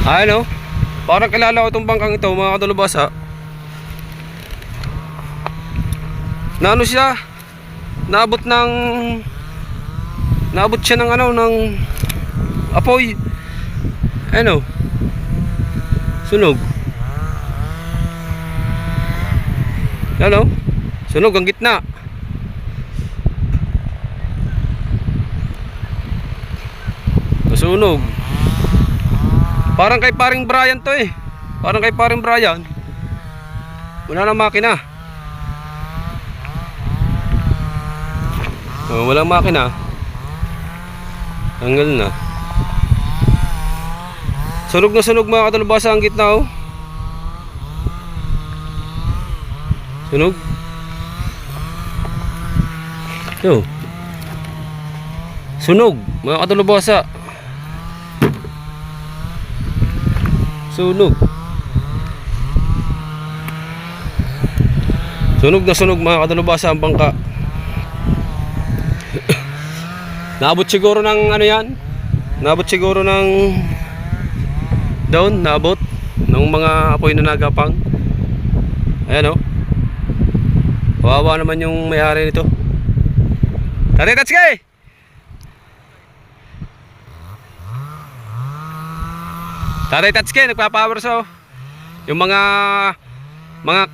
Ano? Parang kilala ko itong bangkang ito, mga kadalubhasa. Na ano siya? Naabot siya ng ano, ng apoy. Ano? Sunog. Ano? Sunog ang gitna. Nasunog. Parang kay paring Brian to eh. Parang kay paring Brian. Wala na makina. Oh, walang makina. Tanggal na. Sunog na sunog mga kadalubhasa ang gitna oh. Sunog. Yo. Sunog mga kadalubhasa. Sunog. Sunog na sunog mga kadalubhasa ang bangka. Naabot siguro ng ano yan? Naabot siguro ng down, naabot ng mga apoy na nagapang. Ayan o. Kawawa naman yung may-ari nito. Tatay Tatsuki! Tatay Tatsuki, nagpapower so. Yung mga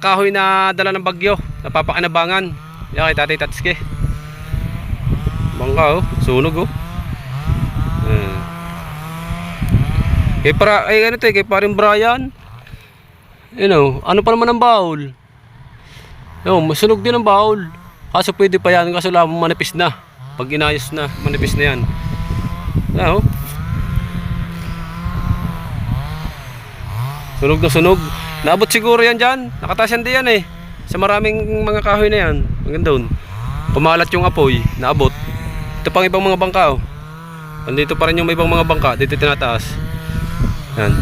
kahoy na dala ng bagyo, napapakinabangan. Yan kay Tatay Tatsuki. Bangka oh, sunog oh. Kay paring Brian. You know, ano pa naman ang baul? No, masunog din ang baul. Kaso pwede pa yan, kaso lang manipis na. Pag inayos na, manipis na yan. No. Sunog na sunog. Naabot siguro yan dyan. Nakataas yan diyan eh. Sa maraming mga kahoy na yan. Hanggang doon. Pumalat yung apoy. Naabot. Ito pang ibang mga bangka oh. Andito pa rin yung ibang mga bangka. Dito tinataas. Yan.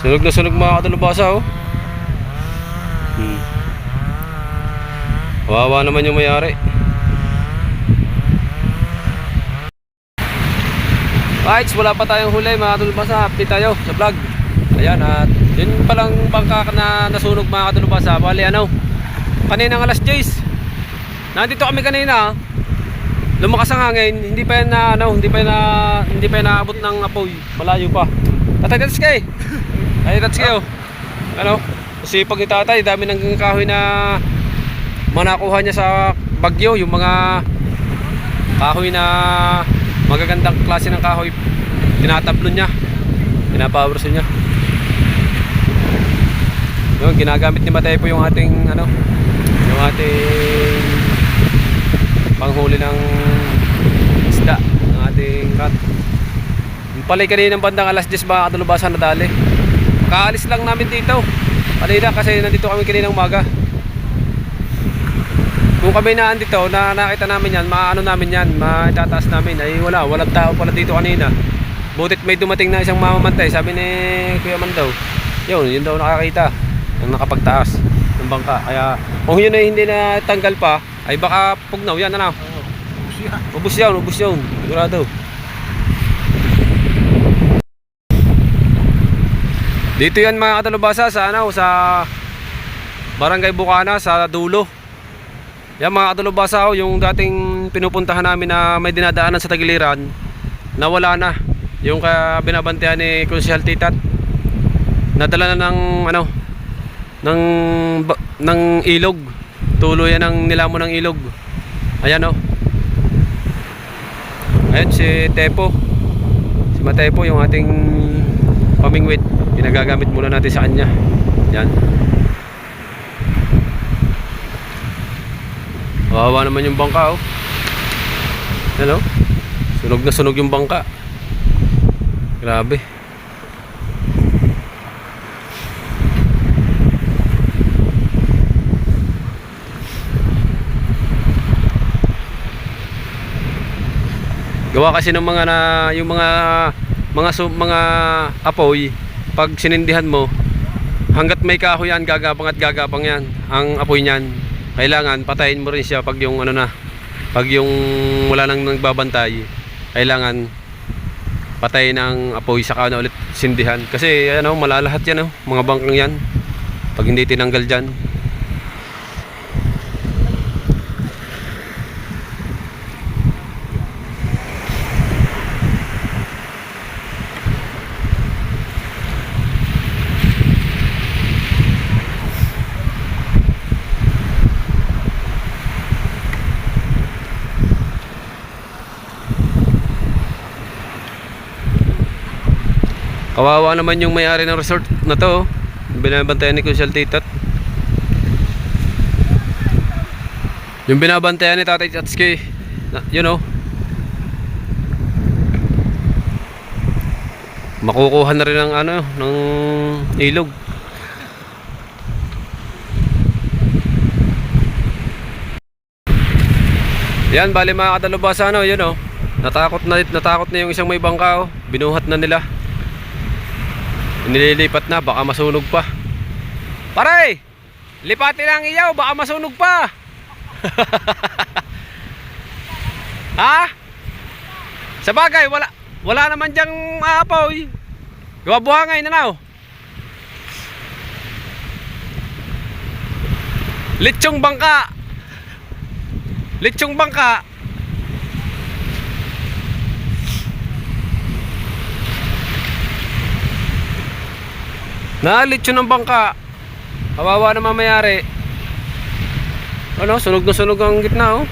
Sunog na sunog mga kadalubhasa oh. Wawa naman yung may-ari. Right, wala pa tayong huli mga kadalubhasa. Update tayo sa vlog. Ayan at yun palang bangka na nasunog mga kadalubhasa. Bali ano, kaninang alas 10 nandito kami kanina. Lumakas ang hangin, hindi pa yan naabot ng apoy. Malayo pa. Tatay Tatsuki. Tatay Tatsuki oh. Ano? Kasi pag ni tatay, dami ng kahoy na manakuha niya sa bagyo, yung mga kahoy na magagandang klase ng kahoy. Tinatablo niya. Pinapowerso niya. Yung ginagamit ni Matay po yung ating ano, yung ating panghuli ng isda ng ating rat. Yung palay kanina ng bandang alas 10 mga kadalubhasa na dali. Kaalis lang namin dito kanina kasi nandito kami kaninang umaga. Kung kami naandito na nakita namin yan, maano namin yan, matataas namin. Ay walang tao pala dito kanina. Butit may dumating na isang mamamantay. Sabi ni Kuya Man daw, yun daw nakakita ng nakapagtaas ng bangka. Kaya kung yun ay hindi na tanggal pa, ay baka pugnaw yan ano. Ubus yan. Sigurado. Dito yan mga kadalubhasa sa ano, sa Barangay Bukana sa dulo. Yan mga kadalubhasa yung dating pinupuntahan namin na may dinadaanan sa tagiliran, nawala na. Yung binabantayan ni Konsyal Titat. Nadala na ng ano, ng ilog. Tuloy yan ang nilamon ng ilog. Ayan oh. Ayan si Tepo. Si Matepo yung ating pamingwit. Pinagagamit muna natin sa kanya. Yan. Wawa naman yung bangka oh. Ayan oh. Sunog na sunog yung bangka. Grabe. Gawa kasi ng yung mga apoy, pag sinindihan mo, hanggat may kahoy yan, gagapang at gagapang yan ang apoy niyan. Kailangan patayin mo rin siya pag yung ano na, pag yung wala nang nagbabantay. Kailangan patay ng apoy saka na ulit sindihan. Kasi ano, malalahat yan, mga bangkang yan. Pag hindi tinanggal dyan. Kawawa naman yung may-ari ng resort na to. Binabantayan ni Kusyal Titot. Yung binabantayan ni Tatay Chatski, you know, makukuha na rin ng ano, ng ilog. Yan, bali mga kadalubhasa, yun natakot na yung isang may bangka, binuhat na nila. Nililipat na, baka masunog pa. Pare, lipatin ang iyaw, baka masunog pa. Ha? Sa bagay, wala naman dyang aapoy. Gawa buhangay na now. Litsong bangka. Litsong bangka. Nalitsyon ng bangka. Kawawa na mamayari. Ano, sunog na sunog ang gitna,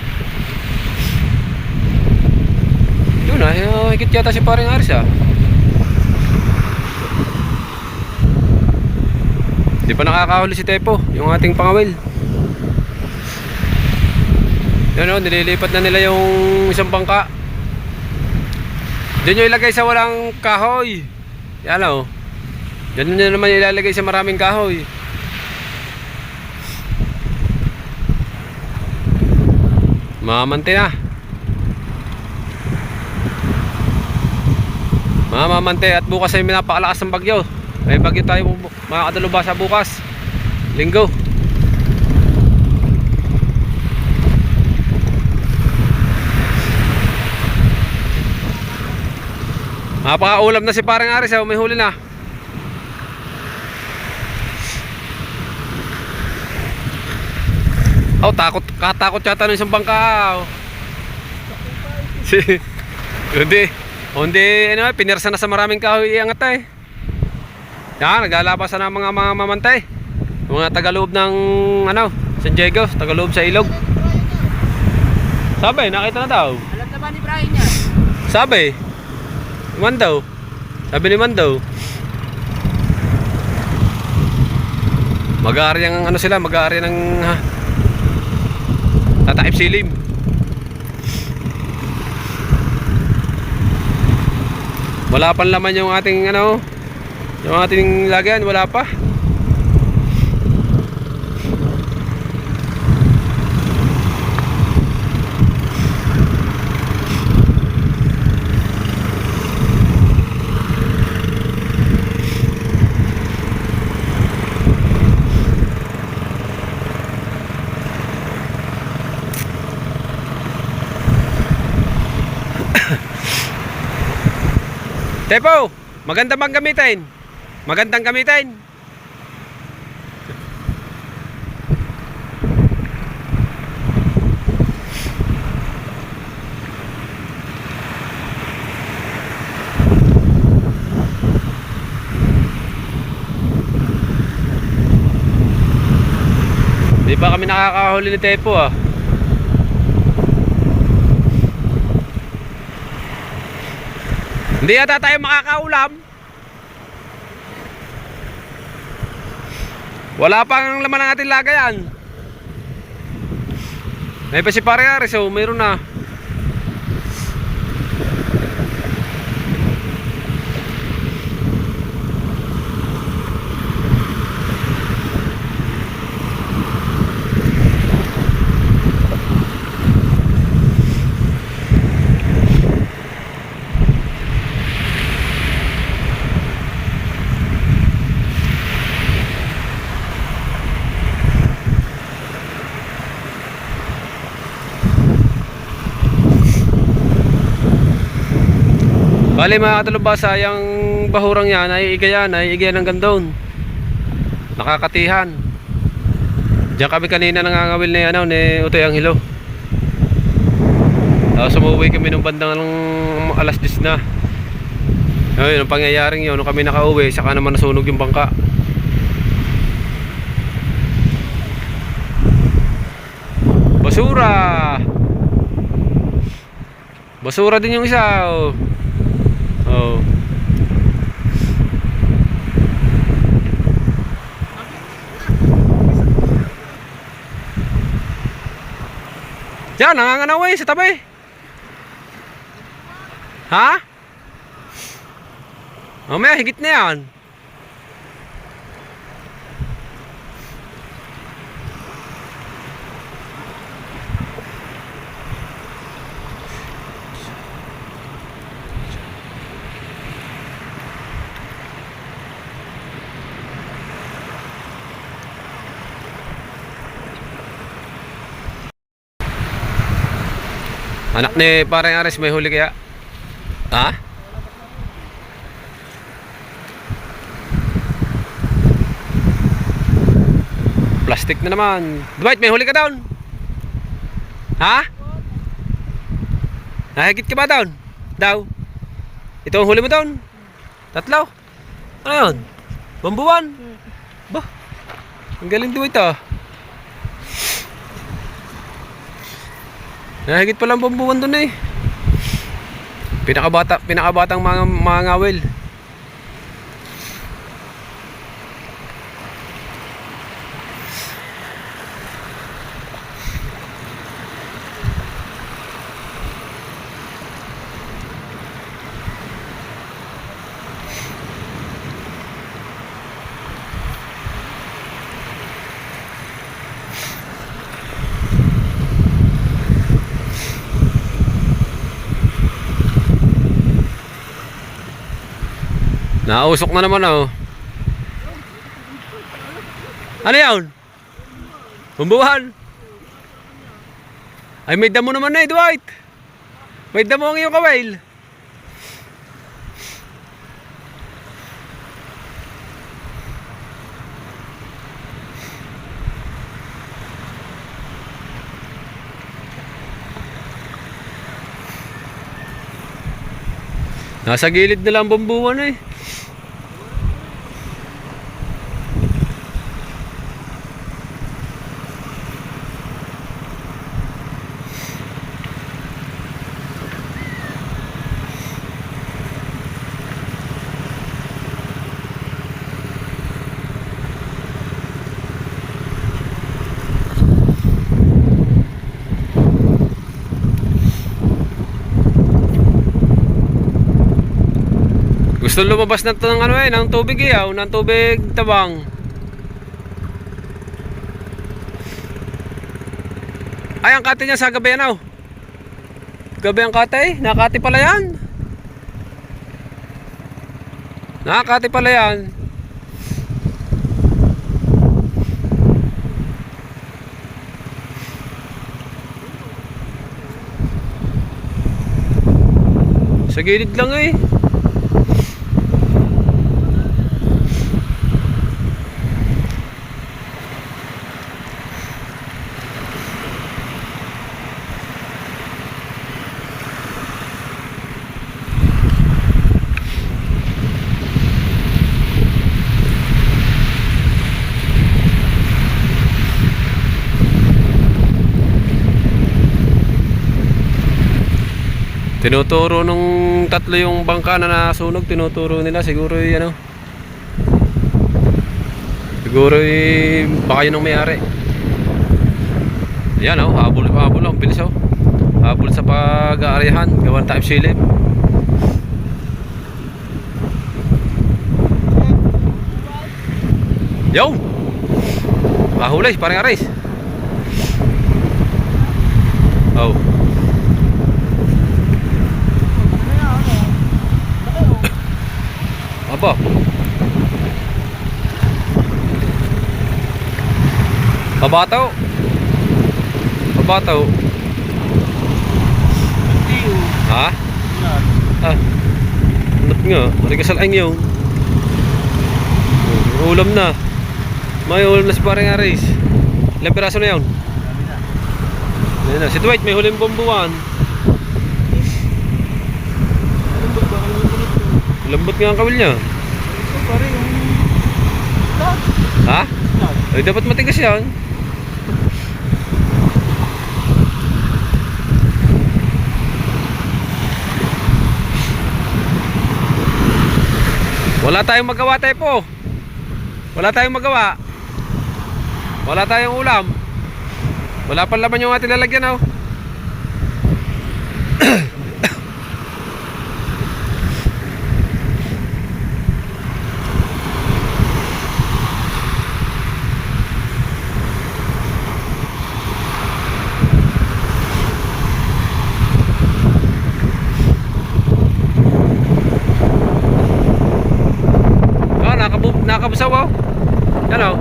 Yun higit yata si paring Aris, Di pa nakakahuli si Tepo, yung ating pangawil. Yun, nililipat na nila yung isang bangka. Diyan nyo ilagay sa walang kahoy. Yan, Diyan nyo naman ilalagay sa maraming kahoy. Mamamante na. Mamamante at bukas ay napakalakas ng bagyo. May bagyo tayo mga kadalubhasa bukas. Linggo. Mapakaulam na si parang Aris, may huli na. Katakot yata ng isang bangka. Hindi, pinirsa na sa maraming kahoy iangat Yan, naglalabas na mga mamantay. Mga tagaloob ng San Diego, tagaloob sa ilog. Sabi, nakita na daw. Alam na ba ni Brian yan? Sabi ni Mandaw. Mag-aari ang mag-aari ng tatakip silim. Wala pa laman yung ating yung ating lagyan, wala pa. Tepo, magandang gamitin. Magandang gamitin. Di ba kami nakakahuli ni Tepo, Hindi yata tayo makakaulam. Wala pang laman ng ating lagayan. May pa si pare Aris, mayroon na. Bali mga katalubasa, yung bahurang yan ay igayan ng gandon. Nakakatihan. Diyan kami kanina nangangawil ni ni Utoy Anghelo. Tapos umuwi kami nung bandang alas 10 na. Ayun, ang pangyayaring yun, nung kami nakauwi, saka naman nasunog yung bangka. Basura! Basura din yung isa, oh. Oh. Diyan, nanganganaway sa tabi. Ha? Mamaya, higit na yan. Anak ni parang Ares, may huli kaya? Ha? Plastic na naman. Dwight, may huli ka down? Ha? Nahigit ka ba down? Daw? Ito ang huli mo down? Tatlo? Ano yun? Bambuwan? Bah, ang galing Dwight ah. Nahigit palang bambuwan doon eh. Pinakabatang mga ngawil. Nausok na naman oh. Ano yan? Bumbuhan. Ay may damo naman na eh, Dwight. May damo ang iyong kawil. Nasa gilid nila ang bumbuhan eh. Gusto lumabas na to ng ng tubig iyaw, ng tubig tabang. Ay, ang kate niya sa gabi ano? Gabi ang kate, nakati pala yan. Nakati pala yan. Sa gilid lang eh. Tinuturo nung tatlo yung bangka na nasunog, tinuturo nila siguro yung siguro baka yun ang may-ari. Ayan oh, habol lang, bilis oh. Habol sa pag-aaryahan, gawan time silip. Yo! Mahulay, parang Aris. Oh. Aba. Babataw. Ha? Ah. Lambot nga. Marigasal ay ngayon. Ulam na. May ulam na si parang Aris. Ilang piraso na yun? Ayan na. Si Dwight may huling bumbuan. Lambot nga ang kawil niya. Ha? Ay dapat matigas yan. Wala tayong magawa tayo po. Wala tayong magawa. Wala tayong ulam. Wala pang laman yung ating lalagyan, oh. Nakabusaw, oh. Yan, oh.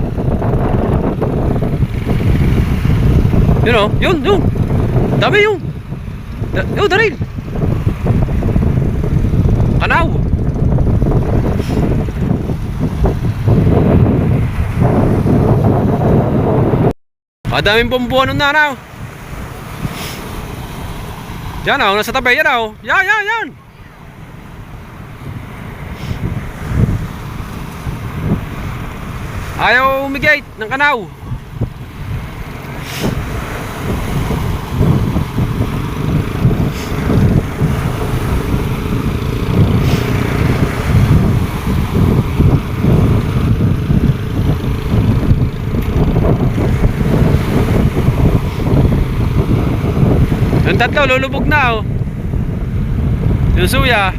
Yun, oh. Yun. Dami yun. Daril. Kanaw. Daming bumbuan ng nanaw. Yan, oh. Nasa tabi. Yan, oh. Yan. Ayaw umigate ng kanaw. Ang tatlo lulubog na, oh. Yung suya.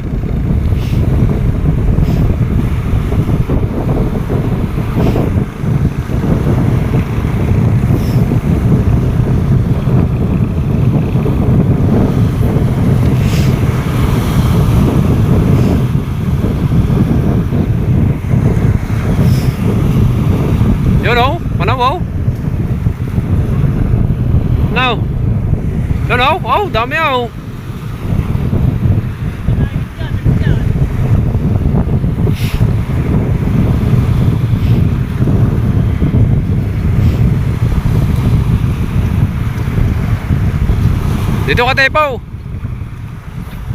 Yun, oh, panaw, oh. Now. Yun, oh, oh, dami, oh. Dito ka, Tepo.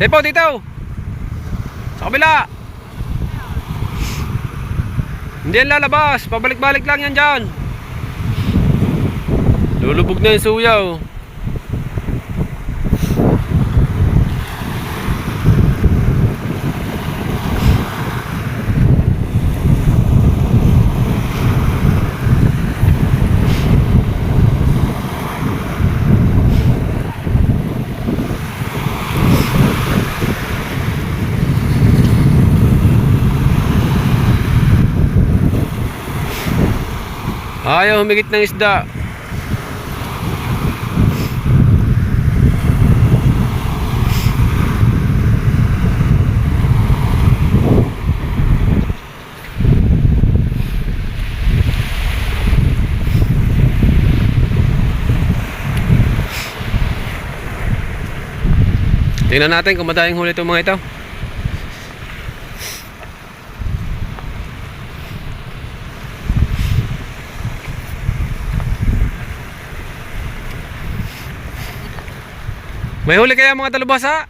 Tepo, dito. Sa kabila. Hindi yan lalabas, pabalik-balik lang yan dyan. Lulubog na yung suya, oh. Ayaw humigit ng isda. Tingnan natin kung madaling huli itong mga ito. May huli kaya mga talubasa?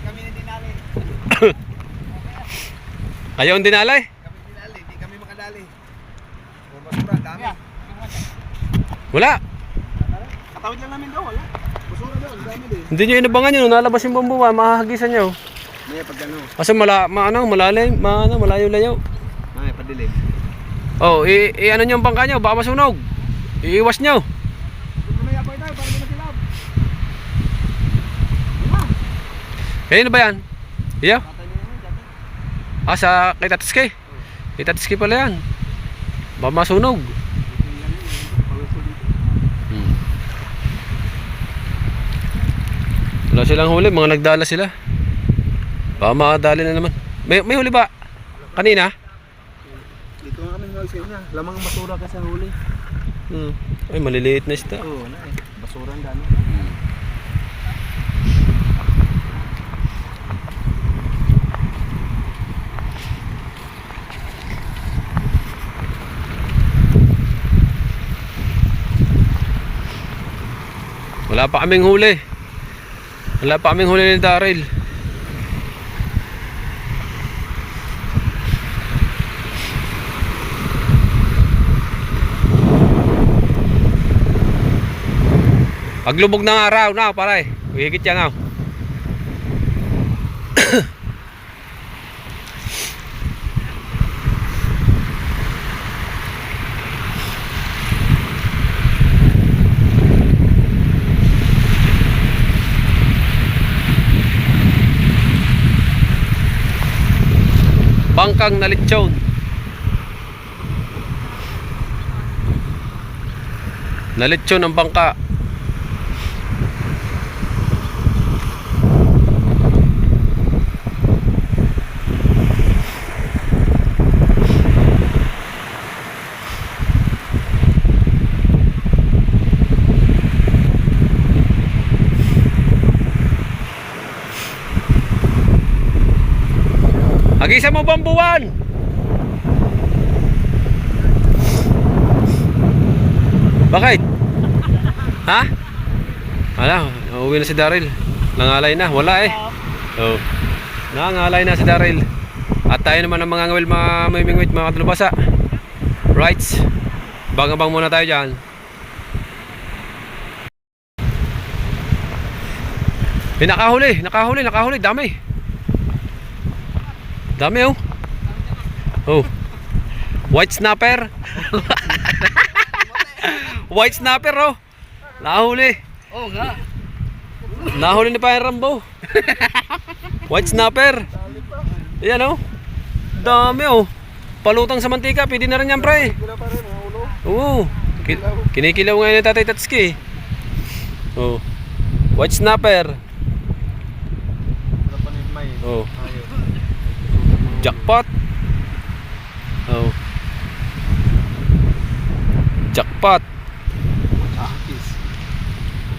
Kami na dinali. Ayaw ang dinalay? Kami dinali, hindi kami makadali. Basura, dami. Wala. Katawid lang namin daw, wala. Basura daw, dami din. Hindi nyo inabangan yun, nalabas yung bumbuwa, mahahagisan nyo. May pag ano. Kasi malalim, malayo-layo. May padilim. Oh, ano nyo ang bangka nyo, baka masunog. Iiwas nyo. Kanino ba yan? Iya? Sa kay Tatiske? Kay Tatiske pala yan. Baka masunog. Wala silang huli, mga nagdala sila. Baka makadali na naman. May huli ba? Kanina? Dito nga kami huli niya. Lamang basura ka sa huli. Ay, maliliit na isda. Oo, basura ang dami. Wala pa kaming huli. Wala pa kaming huli ni Daryl. Paglubog ng araw na, pare. Higit yan na. Bangkang na lechon. Na lechon ang bangka. Agisa mo bambuan. Bakit? Ha? Wala, uuwi na si Daryl. Nangalay na, wala eh. Oh. Nangalay na si Daryl. At tayo naman ang mga ngawil, mga mamimingwit, mga katulubasa. Rights. Bang-abang muna tayo dyan. Nakahuli, dami. Dami oh. Oh. White snapper. White snapper oh. Nahuli. Oo nga. Nahuli ni Pare Rambo. White snapper. Ayan oh. Dami oh. Palutang sa mantika, pwede na rin yan pre. Wala pa rin mga ulo. Oo. Kinikilaw ngayon ni Tatay Tatsuki. Oh. White snapper. Wala pa rin may. Oh. Jackpot. Oh. Jackpot.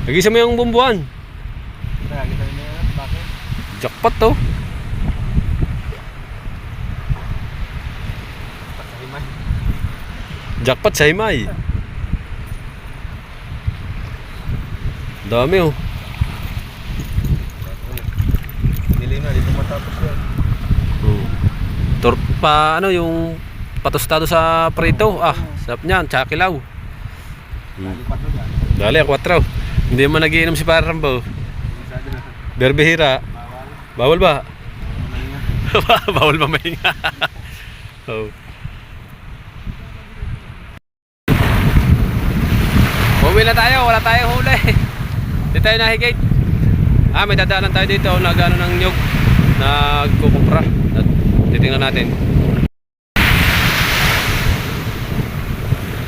Nagisa mo yung bumbuan. Nakakita niyo yan. Bakit? Jackpot to. Pasahimay. Jackpot sa himay. Dami oh. Dilim na, dito matapos yan. Oh. Pa ano yung patostado sa prito. Ah, sarap niyan, tsaka kilaw. Lipat mo yan. Dali ang 4. Hindi mo nagiinom si Pare Rambo. Sabi na. Berbihira. Bawal. Bawal ba? Bawal na. Bawal mamahinga. Oh. Uwi na tayo, wala tayong huli. Hindi tayo nahigit. Ah, may dadaanan tayo dito, nag-ano ng nyug. Nagkukupra. Titingnan natin.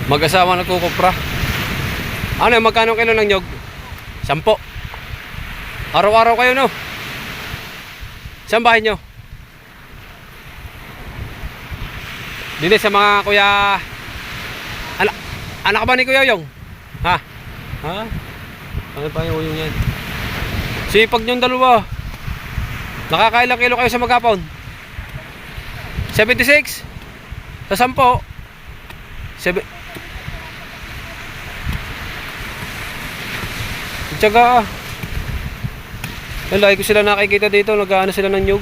Mag-asawa nagkukupra. Ano yung magkano kilo ng nyug? 10. Araw-araw kayo no? Saan bahay nyo? Dito sa mga kuya. Anak ba ni Kuya Yung? Ha? Ha? Ano pa yung uyong yan? Sipag nyong dalawa. Nakakailang kilo kayo sa maghapon? 76? Sa 10? 7. Tsaga. Lagi ko sila nakikita dito, nag-ano sila ng nyug.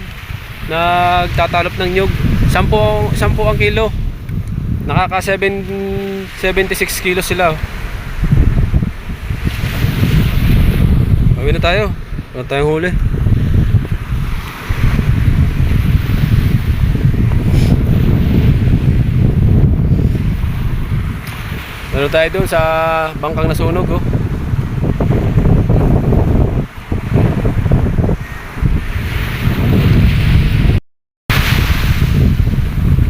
Nagtatalop ng nyug. 10 ang kilo. Nakaka 76 kilos sila. Uwi na tayo. Wala tayong huli. Ano tayo doon sa bangkang nasunog oh.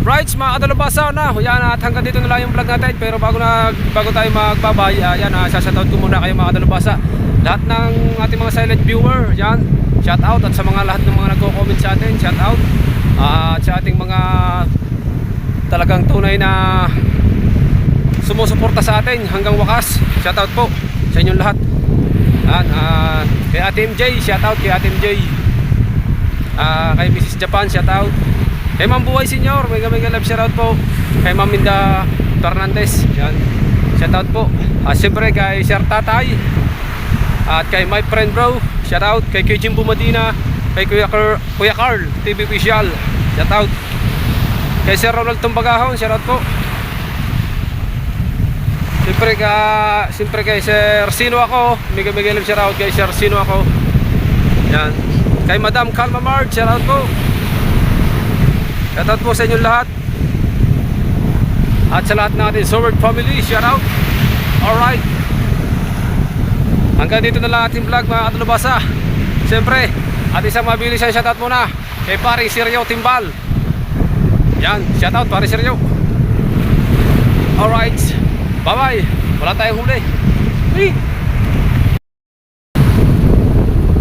Rights mga kadalubasa na. Yan at hanggang dito na lang yung vlog natin. Pero bago tayo magbabay, yan sasataut ko muna kayo mga kadalubasa. Lahat ng ating mga silent viewer, yan, shout out. At sa mga lahat ng mga nagko-comment sa atin, shout out. At sa ating mga talagang tunay na sumusuporta sa atin hanggang wakas, shout out po sa inyong lahat. Yan, kay Ate MJ, shout out kay Ate MJ. Kay Mrs. Japan, shout out. Kay Ma'am Buhay Senior, mega love shout out po. Kay Ma'am Minda Fernandez, yan, shout out po. Siyempre kay Sir Tatay. At kay my friend bro, shout out. Kay Jimbo Madina, kay Kuya Carl, TV Official, shout out. Kay Sir Ronald Tumbagahon, shout out po. Siyempre kay Sir Sino ako, Miguel shout out kay Sir Sino ako. Yan. Kay Madam Calma Mard, shout out po. Shout out po sa inyong lahat. At sa lahat natin, Sword Family, shout out. Alright. Hanggang dito na lang ating vlog mga katulubasa. Siyempre, at isang mabilis ay shoutout muna kay Paring Sergio Timbal. Yan, shoutout Paring Sergio. Alright, bye bye. Wala tayong huli.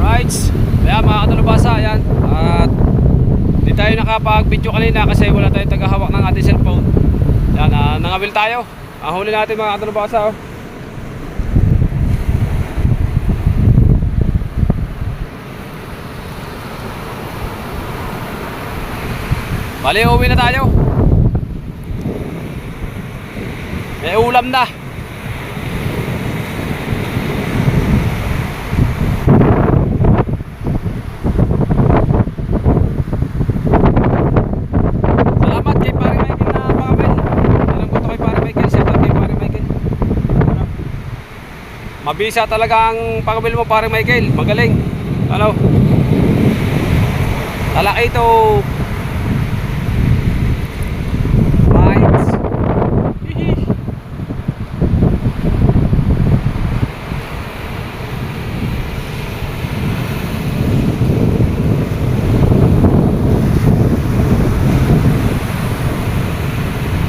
Right, kaya mga katulubasa, yan. At di tayo nakapag-video kanina kasi wala tayong tagahawak ng ating cellphone. Yan, nangabil tayo. Ang huli natin mga katulubasa, oh. Bali, uwi na tayo. May ulam na. Salamat kay Pare Michael na pangabel. Alam ko to kay Pare Michael. Salamat kay Pare Michael. Mabisa talaga ang pangabel mo, Pare Michael. Magaling. Ano? Talaki ito.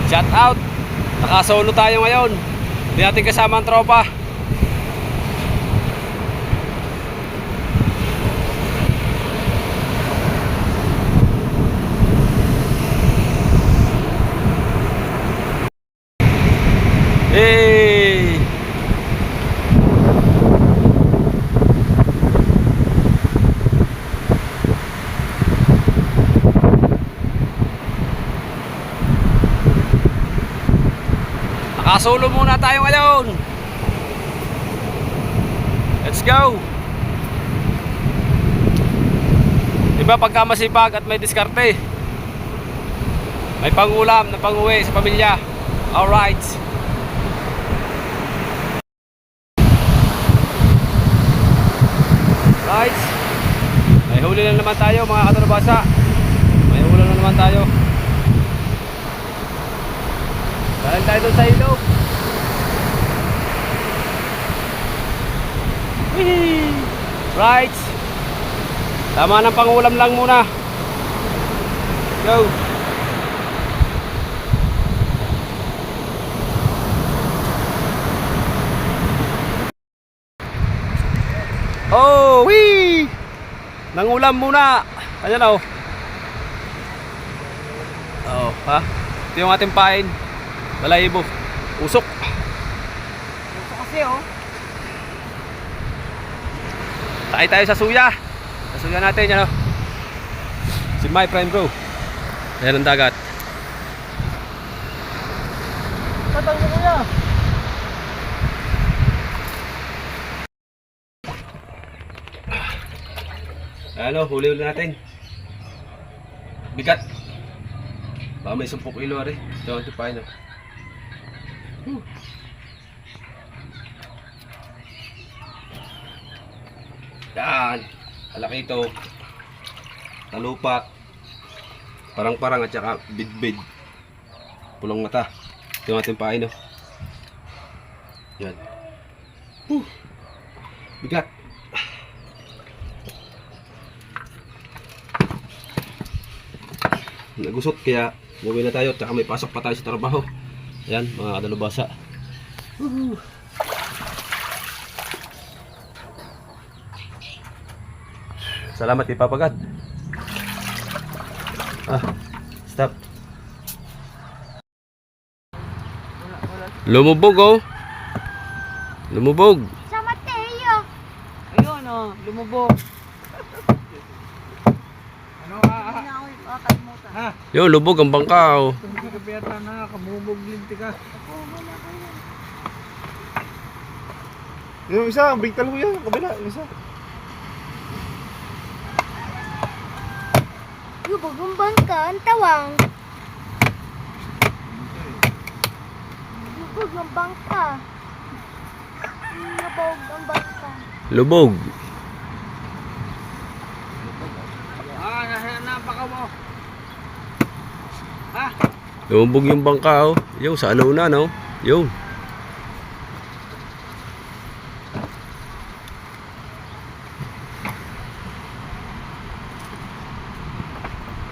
Shout out. Nakasolo tayo ngayon. Hindi natin kasama ang tropa. Hey! Nakasolo muna tayo ngayon. Let's go. Diba pagka masipag at may diskarte, may pangulam na pang-uwi sa pamilya. Alright. Right. May huli na naman tayo mga katalabasa. May huli na naman tayo. Galing tayo doon sa ilog. Right. Tama ng pangulam lang muna. Go. Oh, wee! Nangulam muna. Ayan o. Oh, ha? Ito yung ating pain. Balahibo. Usok. Gusto kasi oh. Tayo tayo sa suya. Sa suya natin yan o. Si my friend bro. Ayan ang dagat. Tatang mo kuya. Ano, huli-huli natin. Bigat. Baka may 10 kilo rin. Ito ang tipain o. Yan. Malaki ito. Talupak. Parang-parang at saka bid-bid. Pulong mata. Ito yung ating pain o. Yan. Bigat. Nagusot kaya uwi na tayo. Tsaka may pasok pa tayo sa trabaho. Ayan mga kadalubasa. Salamat kay Papa God. Stop. Lumubog oh. Lumubog. Sa Mateo. Ayun oh, lumubog. Ano Ha? Yo, lubog ang bangka oh. Hindi ka piyata na, kamumog linti ka. Yung isa, ang big talo yan. Yung kabila, yung isa. Lubog ang bangka, ang tawang. Lubog ang bangka. Lubog ang bangka. Lubog. Napaka mo. Lumubog yung bangka, oh. Yung sa alauna, no? Yung.